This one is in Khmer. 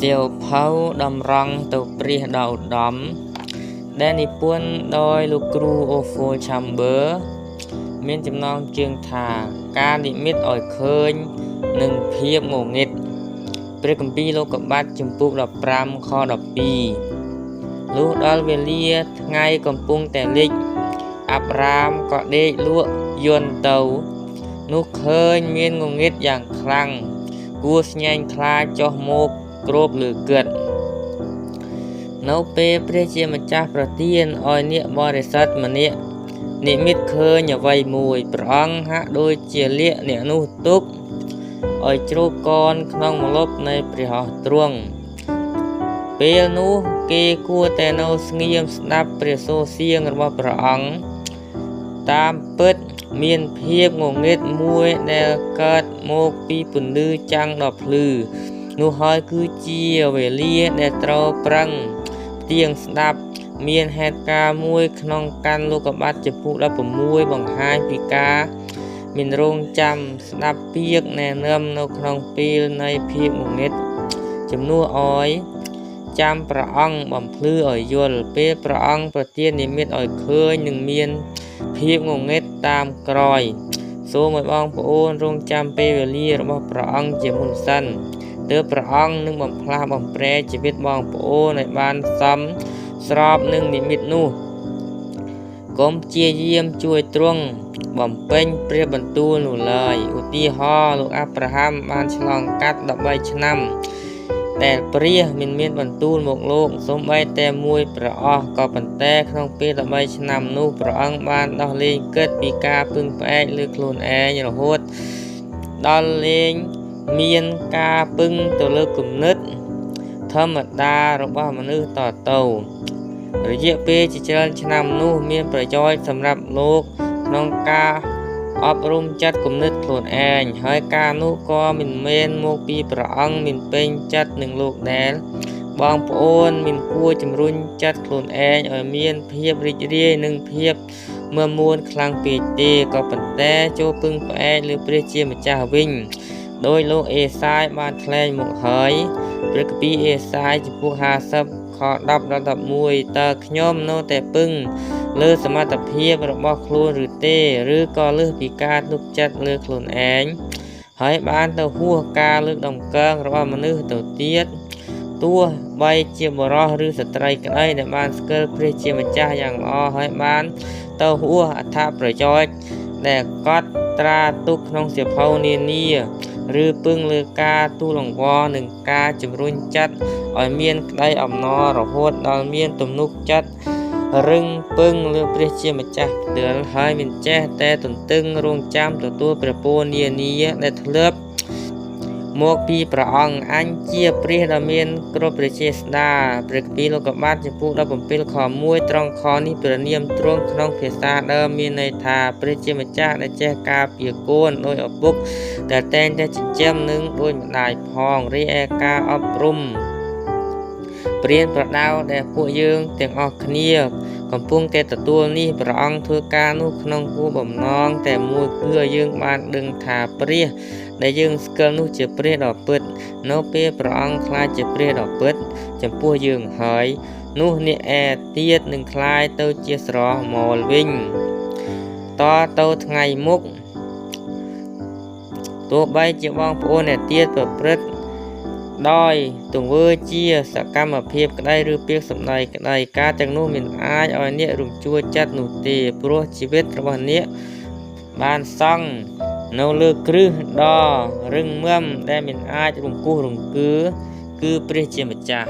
សៀវភៅតម្រង់ទៅព្រះដ៏ឧត្តមដែលនិពន្ធដោយលោកគ្រូអូហ្វូលឆាំបឺមានចំណងជើងថាការនិមិត្តឲ្យឃើញនឹងភាពងងឹតព្រះគម្ពីរលោកុបាទជំពូក15ខ12លុះដល់វេលាថ្ងៃកំពុងតែលិចអាប់រ៉ាមក៏ដេកលក់យន្តទៅនោះឃើញមានងងឹតយ៉ាងខ្លាំងគួរស្ញែងខ្លាចចុះមកគ្របលើគិតនៅពេលព្រះជាម្ចាស់ប្រទានឲ្យអ្នកបរិសុទ្ធម្នាក់និមិត្តឃើញអ្វីមួយព្រះអង្គហាក់ដូចជាលាក់អ្នកនោះទុកឲ្យជ្រកកនក្នុងម្លប់នៃព្រះហស្ថទ្រង់ពេលនោះគេគួរតែនៅស្ងៀមស្ដាប់ព្រះសូរសៀងរបស់ព្រះអង្គតាមពិតមានភាពងងឹតមួយដែលកើតមកពីពន្លឺចាំងដ៏ភ្លឺនោះហើយគឺជាវេលាដែលត្រូវប្រឹងផ្ទៀងស្ដាប់មានហេតុការណ៍មួយក្នុងកាន់លោកុបាទចំពុក16បង្ហាញពីការមានរងចាំស្ដាប់ពាក្យណែនាំនៅក្នុងពេលនៃភាពងងឹតជំនួសឲ្យចាំព្រះអង្គបំភ្លឺឲ្យយល់ពេលព្រះអង្គប្រទាននិមិត្តឲ្យឃើញនឹងមានភាពងងឹតតាមក្រោយសូមឲ្យបងប្អូនរងចាំពេលវេលារបស់ព្រះអង្គជាមុនសិនទើបព្រះអង្គនឹងបំផ្លាស់បំប្រែជីវិតបងប្អូនឲ្យបានសមស្របនឹងនិមិត្តនោះកុំព្យាយាមជួយទ្រង់បំពេញព្រះបន្ទូលនោះឡើយឧទាហរណ៍លោកអាប់រ៉ាហាំបានឆ្លងកាត់13ឆ្នាំតែព្រះមិនមានបន្ទូលមកលោកសូម្បីតែមួយព្រះអស់ក៏ប៉ុន្តែក្នុងពេល13ឆ្នាំនោះព្រះអង្គបានដោះលែងគិតពីការពឹងផ្អែកលើខ្លួនឯងរហូតដល់លែងមានការពឹងទៅលើគំនិតធម្មតារបស់មនុស្សតទៅរយៈពេលជាច្រើនឆ្នាំនោះមានប្រយោជន៍សម្រាប់លោកក្នុងការអប់រំចិត្តគំនិតខ្លួនឯងហើយការនោះក៏មិនមែនមកពីព្រះអង្គមិនពេញចិត្តនឹងលោកដែលបងប្អូនមិនគួរជំរុញចិត្តខ្លួនឯងឲ្យមានភាពរីករាយនិងភាពមើលមួនខ្លាំងពេកទេក៏ប៉ុន្តែចូលពឹងផ្អែកលើព្រះជាម្ចាស់វិញដោយលោកអេសាយបានថ្លែងមកហើយព្រះគម្ពីរអេសាយចំពោះ50ខ10ដល់11តើខ្ញុំនៅតែពឹងលើសមត្ថភាពរបស់ខ្លួនឬទេឬក៏លើសពីការទុកចិត្តលើខ្លួនឯងហើយបានទៅហួសការលើកដំកើងរបស់មនុស្សទៅទៀតទោះបីជាបុរសឬស្ត្រីក្តីដែលបានស្គាល់ព្រះជាម្ចាស់យ៉ាងល្អហើយបានទៅហួសអត្ថប្រយោជន៍ដែលកត់ត្រាទុកក្នុងសៀវភៅនានាឬពឹងលើការទូលអង្វរនិងការជំរុញចិត្តឲ្យមានក្តីអំណររហូតដល់មានទំនុកចិត្តរឹងពឹងលើព្រះជាម្ចាស់ផ្ទាល់ហើយមិនចេះតែទន្ទឹងរង់ចាំទទួលព្រះពរនានាដែលធ្លាប់មកពីព្រះអង្គអញជាព្រះដ៏មានគ្រប់ព្រះចេស្តាព្រះគម្ពីរលោកុបាទចំពុក17ខ1ត្រង់ខនេះព្រះនាមទ្រង់ក្នុងភាសាដើមមានន័យថាព្រះជាម្ចាស់ដែលចេះការពារកូនដោយឪពុកដែលតែងតែចិញ្ចឹមនិងដូចម្ដាយផងរីឯការអប់រំព្រានប្រដៅដែលពួកយើងទាំងអស់គ្នាកំពុងតែទទួលនេះព្រះអង្គធ្វើការនោះក្នុងគោលបំណងតែមួយគឺឲ្យយើងបានដឹងថាព្រះដែលយើងស្គាល់នោះជាព្រះដ៏ពិតនៅពេលព្រះអង្គក្លាយជាព្រះដ៏ពិតចំពោះយើងហើយនោះអ្នកឯទៀតនឹងក្លាយទៅជាស្រស់មលវិញតទៅថ្ងៃមុខទោះបីជាបងប្អូនអ្នកទៀតប្រព្រឹត្តដោយទង្វើជាសកម្មភាពក្តីឬពាក្យសម្ដីក្តីការទាំងនោះមិនអាចឲ្យអ្នករំជួលចិត្តនោះទេព្រោះជីវិតរបស់អ្នកបានសង់នៅលើគ្រឹះដ៏រឹងមាំដែលមិនអាចរង្គោះរង្គើគឺព្រះជាម្ចាស់